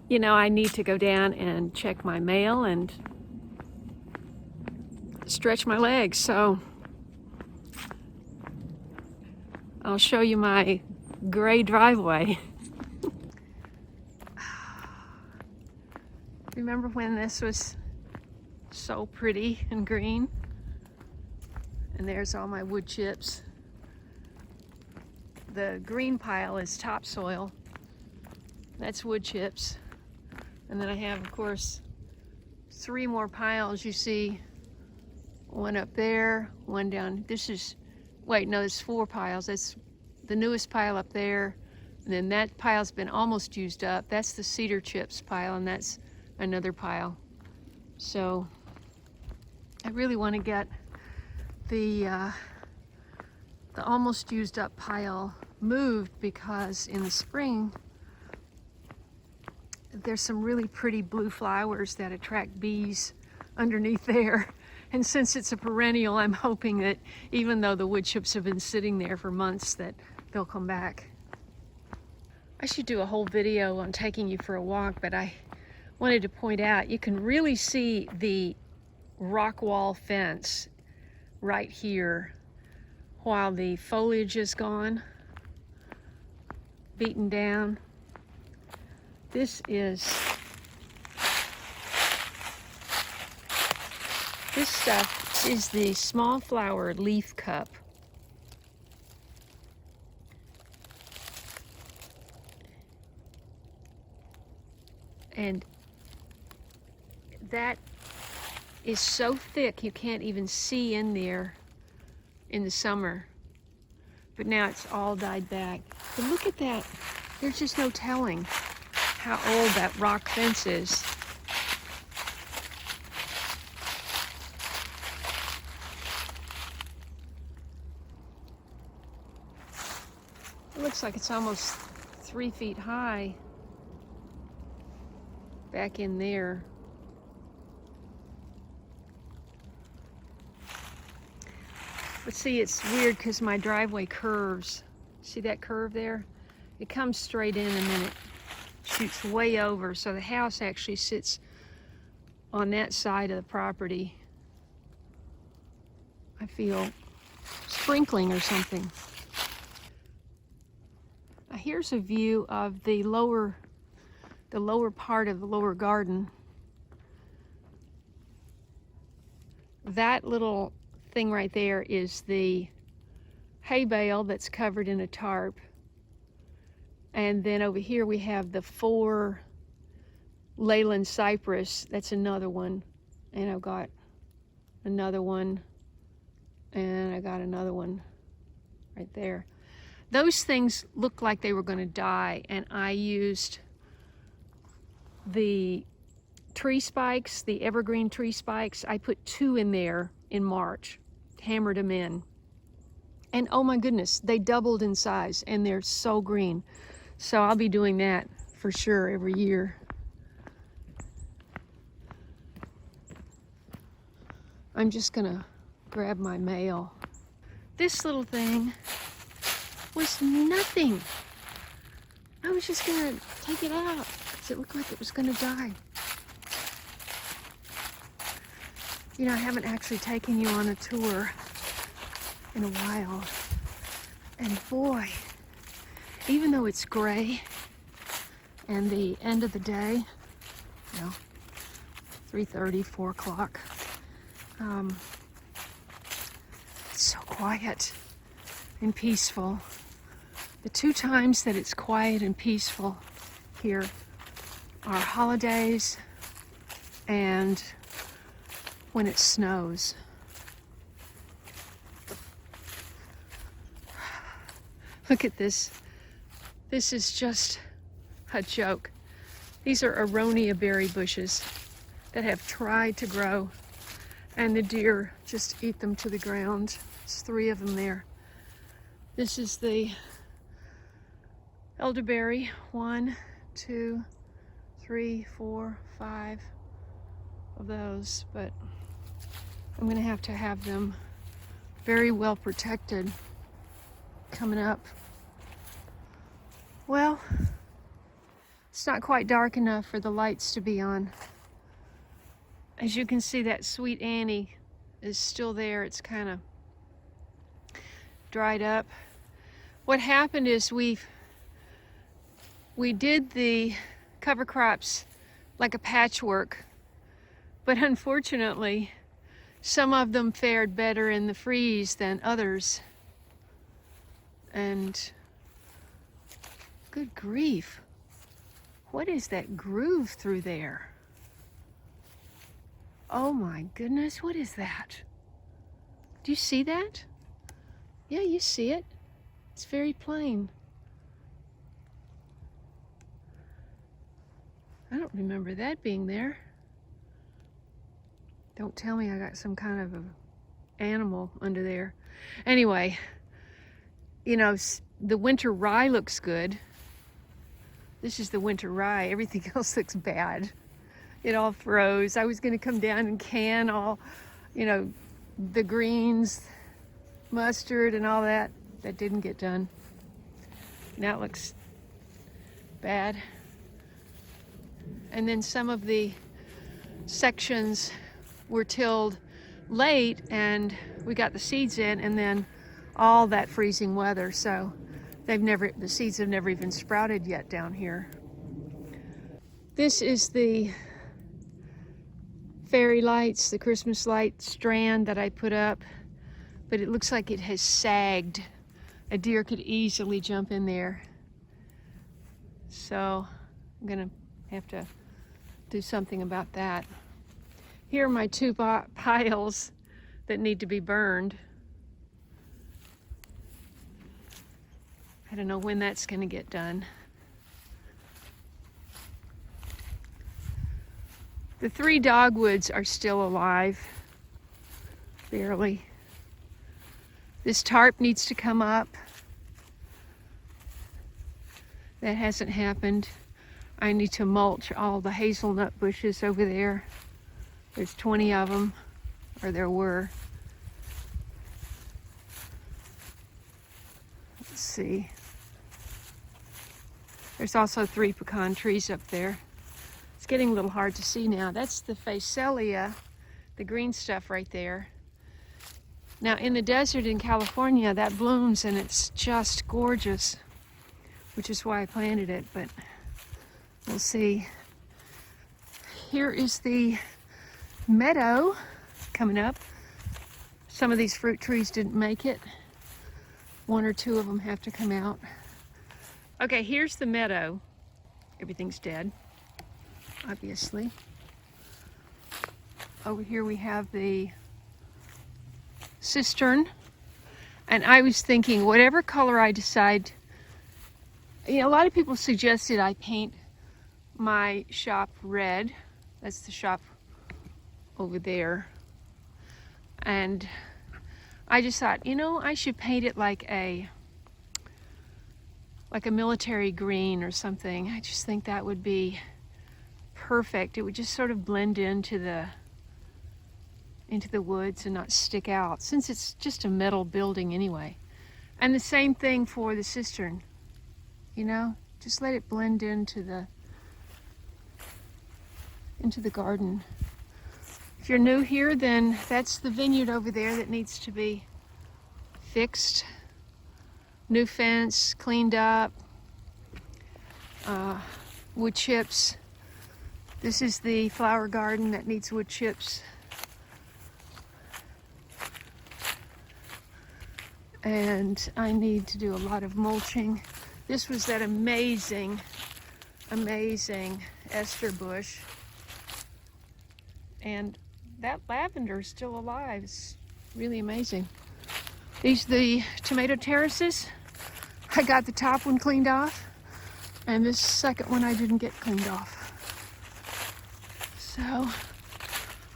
You know, I need to go down and check my mail and stretch my legs, so I'll show you my gray driveway. Remember when this was so pretty and green? And there's all my wood chips. The green pile is topsoil. That's wood chips. And then I have, of course, 3 more piles. You see one up there, one down. This is, wait, no, there's 4 piles. That's the newest pile up there. And then that pile's been almost used up. That's the cedar chips pile, and that's another pile. So I really want to get the almost used up pile moved, because in the spring there's some really pretty blue flowers that attract bees underneath there. And since it's a perennial, I'm hoping that even though the wood chips have been sitting there for months, that they'll come back. I should do a whole video on taking you for a walk, but I wanted to point out you can really see the rock wall fence right here while the foliage is gone, beaten down. This stuff is the small flower leaf cup. And that is so thick you can't even see in there in the summer. But now it's all died back. But look at that. There's just no telling how old that rock fence is. It looks like it's almost 3 feet high back in there. But see, it's weird because my driveway curves. See that curve there? It comes straight in and then it shoots way over. So the house actually sits on that side of the property. I feel sprinkling or something. Now here's a view of the lower part of the lower garden. That little thing right there is the hay bale that's covered in a tarp. And then over here we have the 4 Leyland cypress. That's another one. And I've got another one. And I got another one right there. Those things looked like they were going to die, and I used the tree spikes, the evergreen tree spikes. I put 2 in there in March, hammered them in. And oh my goodness, they doubled in size and they're so green. So I'll be doing that for sure every year. I'm just gonna grab my mail. This little thing was nothing. I was just gonna take it out because it looked like it was gonna die. You know, I haven't actually taken you on a tour in a while. And boy, even though it's gray and the end of the day, you know, 3:30, 4 o'clock, it's so quiet and peaceful. The 2 times that it's quiet and peaceful here are holidays and when it snows. Look at this. This is just a joke. These are aronia berry bushes that have tried to grow, and the deer just eat them to the ground. There's 3 of them there. This is the elderberry. 1, 2, 3, 4, 5 of those, but I'm gonna have to have them very well protected coming up. Well, It's not quite dark enough for the lights to be on. As you can see, that sweet Annie is still there. It's kind of dried up. What happened is we did the cover crops like a patchwork, but unfortunately some of them fared better in the freeze than others. And good grief, what is that groove through there? Oh my goodness, what is that? Do you see that? Yeah, you see it. It's very plain. I don't remember that being there. Don't tell me I got some kind of a animal under there. Anyway, you know, the winter rye looks good. This is the winter rye. Everything else looks bad. It all froze. I was going to come down and can all, you know, the greens, mustard and all that. That didn't get done. Now it looks bad. And then some of the sections were tilled late and we got the seeds in, and then all that freezing weather, so the seeds have never even sprouted yet down here. This is the fairy lights, the Christmas light strand that I put up, but it looks like it has sagged. A deer could easily jump in there. So I'm gonna have to do something about that. Here are my two piles that need to be burned. I don't know when that's gonna get done. The 3 dogwoods are still alive, barely. This tarp needs to come up. That hasn't happened. I need to mulch all the hazelnut bushes over there. There's 20 of them, or there were. Let's see. There's also 3 pecan trees up there. It's getting a little hard to see now. That's the phacelia, the green stuff right there. Now in the desert in California, that blooms and it's just gorgeous, which is why I planted it, but we'll see. Here is the meadow coming up. Some of these fruit trees didn't make it. 1 or 2 of them have to come out. Okay, here's the meadow. Everything's dead, obviously. Over here we have the cistern. And I was thinking, whatever color I decide, you know, a lot of people suggested I paint my shop red. That's the shop over there. And I just thought, you know, I should paint it like a military green or something. I just think that would be perfect. It would just sort of blend into the woods and not stick out, since it's just a metal building anyway. And the same thing for the cistern. You know, just let it blend into the garden. If you're new here, then that's the vineyard over there that needs to be fixed. New fence, cleaned up, wood chips. This is the flower garden that needs wood chips. And I need to do a lot of mulching. This was that amazing Esther bush. And that lavender is still alive. It's really amazing. These are the tomato terraces. I got the top one cleaned off, and this second one I didn't get cleaned off. So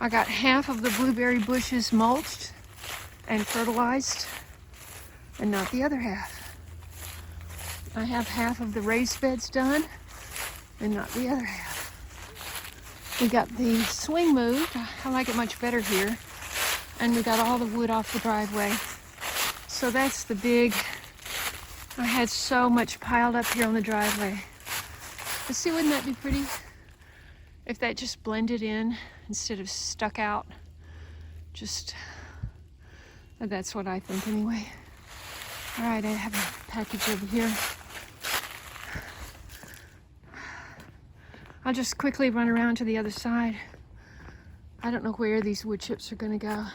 I got half of the blueberry bushes mulched and fertilized, and not the other half. I have half of the raised beds done, and not the other half. We got the swing moved. I like it much better here. And we got all the wood off the driveway. So that's the big, I had so much piled up here on the driveway. But see, wouldn't that be pretty? If that just blended in instead of stuck out. Just, that's what I think anyway. All right, I have a package over here. I'll just quickly run around to the other side. I don't know where these wood chips are gonna go.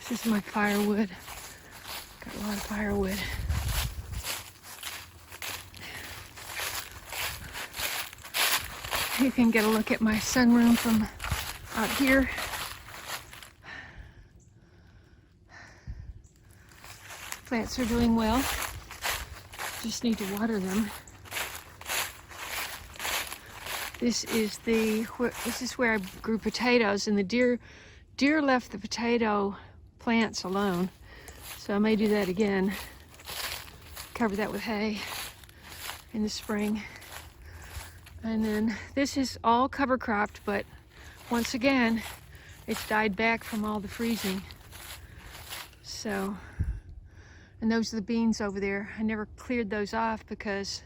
This is my firewood. Got a lot of firewood. You can get a look at my sunroom from out here. Plants are doing well. Just need to water them. This is where I grew potatoes, and the deer left the potato plants alone. So I may do that again. Cover that with hay in the spring. And then this is all cover cropped, but once again, it's died back from all the freezing. So, and those are the beans over there. I never cleared those off because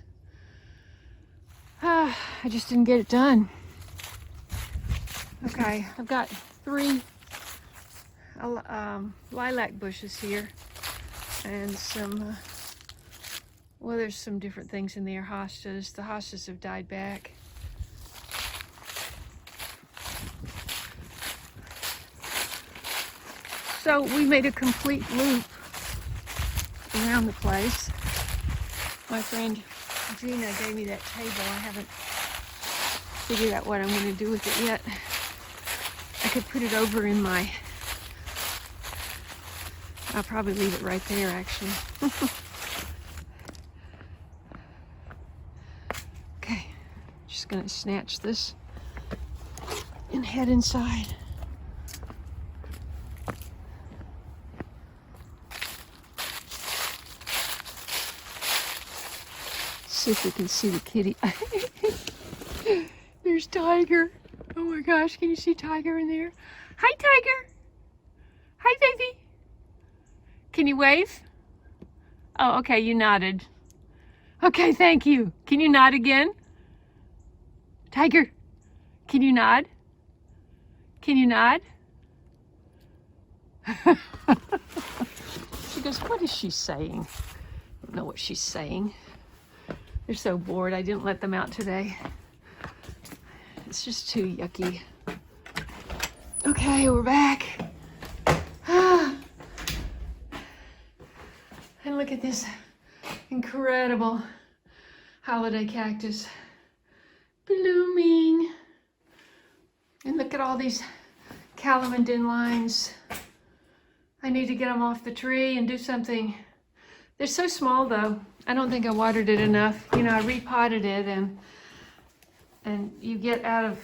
I just didn't get it done. Okay, I've got 3 lilac bushes here and some well, there's some different things in there. Hostas. The hostas have died back. So we made a complete loop around the place. My friend Gina gave me that table. I haven't figured out what I'm going to do with it yet. I could put it over in my... I'll probably leave it right there, actually. Just gonna snatch this and head inside. See if we can see the kitty. There's Tiger. Oh my gosh, can you see Tiger in there? Hi, Tiger. Hi, baby. Can you wave? Oh, okay, you nodded. Okay, thank you. Can you nod again? Tiger, can you nod? Can you nod? She goes, what is she saying? I don't know what she's saying. They're so bored. I didn't let them out today. It's just too yucky. Okay, we're back. And look at this incredible holiday cactus. Blooming. And look at all these calamondin lines. I need to get them off the tree and do something. They're so small though. I don't think I watered it enough. You know, I repotted it and you get out of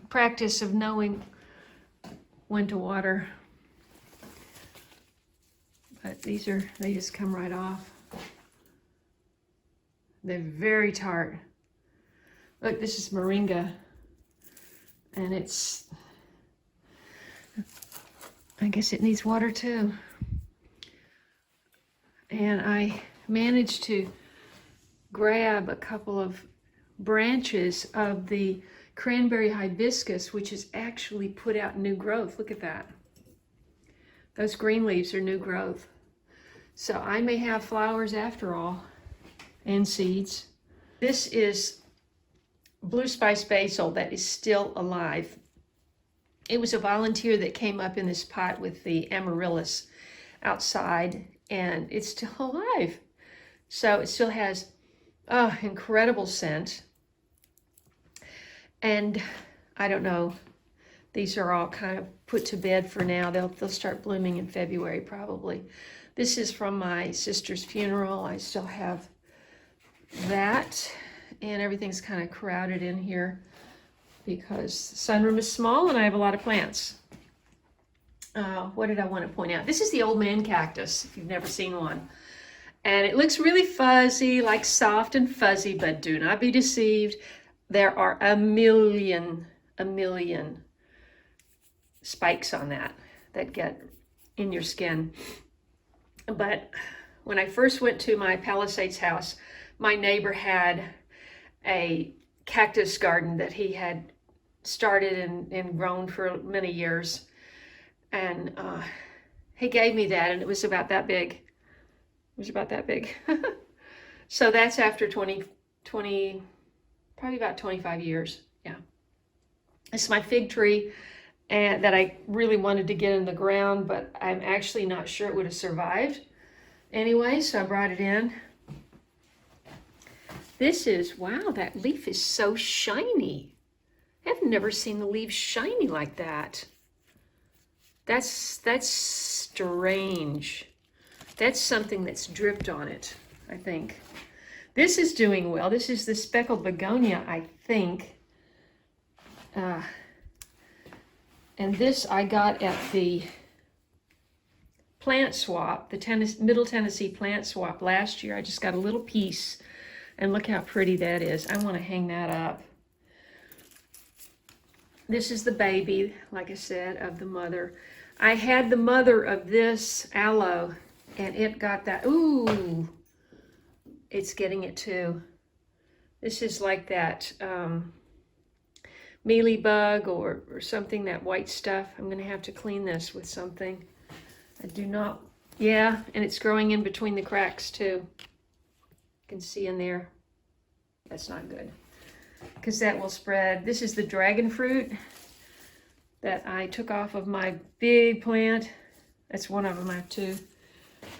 practice of knowing when to water. But they just come right off. They're very tart. Look, this is moringa, and I guess it needs water too. And I managed to grab a couple of branches of the cranberry hibiscus, which has actually put out new growth. Look at that. Those green leaves are new growth. So I may have flowers after all, and seeds. This is blue spice basil that is still alive. It was a volunteer that came up in this pot with the amaryllis outside, and it's still alive. So it still has incredible scent. And I don't know, these are all kind of put to bed for now. They'll start blooming in February probably. This is from my sister's funeral. I still have that. And everything's kind of crowded in here because the sunroom is small and I have a lot of plants. What did I want to point out? This is the old man cactus, if you've never seen one. And it looks really fuzzy, like soft and fuzzy, but do not be deceived. There are a million spikes on that get in your skin. But when I first went to my Palisades house, my neighbor had a cactus garden that he had started and grown for many years. And he gave me that, and it was about that big. It was about that big. So that's after 20, probably about 25 years. Yeah. It's my fig tree and that I really wanted to get in the ground, but I'm actually not sure it would have survived anyway, so I brought it in. This is, wow, that leaf is so shiny. I've never seen the leaves shiny like that. That's strange. That's something that's dripped on it, I think. This is doing well. This is the speckled begonia, I think. And this I got at the plant swap, the Middle Tennessee plant swap last year. I just got a little piece, and look how pretty that is. I want to hang that up. This is the baby, like I said, of the mother. I had the mother of this aloe, and it got that, ooh, it's getting it too. This is like that mealybug or something, that white stuff. I'm going to have to clean this with something. I do not, yeah, and it's growing in between the cracks too. You can see in there. That's not good, because that will spread. This is the dragon fruit that I took off of my big plant. That's one of them. I have two.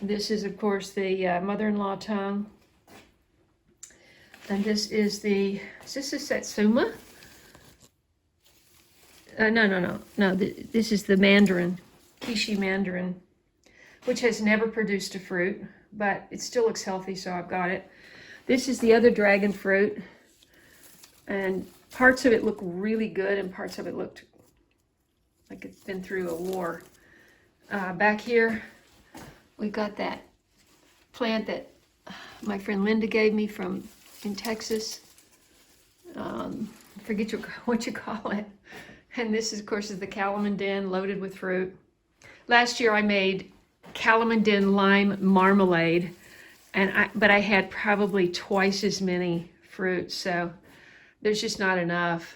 This is, of course, the mother-in-law tongue. And this is the, is this a satsuma? No. This is the mandarin, Kishi mandarin, which has never produced a fruit, but it still looks healthy, so I've got it. This is the other dragon fruit, and parts of it look really good, and parts of it looked like it's been through a war. Back here, we got that plant that my friend Linda gave me from in Texas. I forget what you call it. And this, is, of course, is the calamondin loaded with fruit. Last year I made calamondin lime marmalade, but I had probably twice as many fruits, so there's just not enough.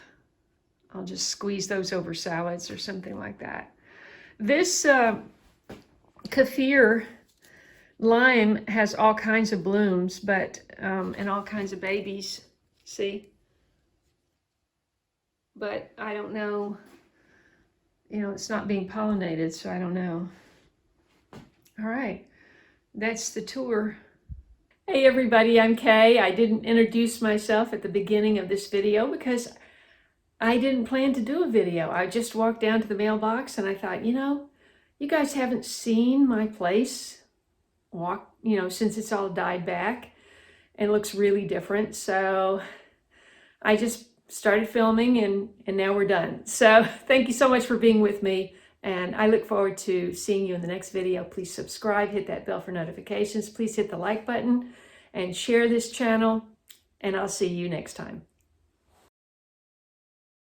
I'll just squeeze those over salads or something like that. This kaffir lime has all kinds of blooms, but and all kinds of babies. See? But I don't know, you know, it's not being pollinated, so I don't know. All right, that's the tour. Hey everybody, I'm Kay. I didn't introduce myself at the beginning of this video because I didn't plan to do a video. I just walked down to the mailbox and I thought, you know, you guys haven't seen my place since it's all died back and looks really different. So I just started filming and now we're done. So thank you so much for being with me, and I look forward to seeing you in the next video. Please subscribe, hit that bell for notifications. Please hit the like button and share this channel, and I'll see you next time.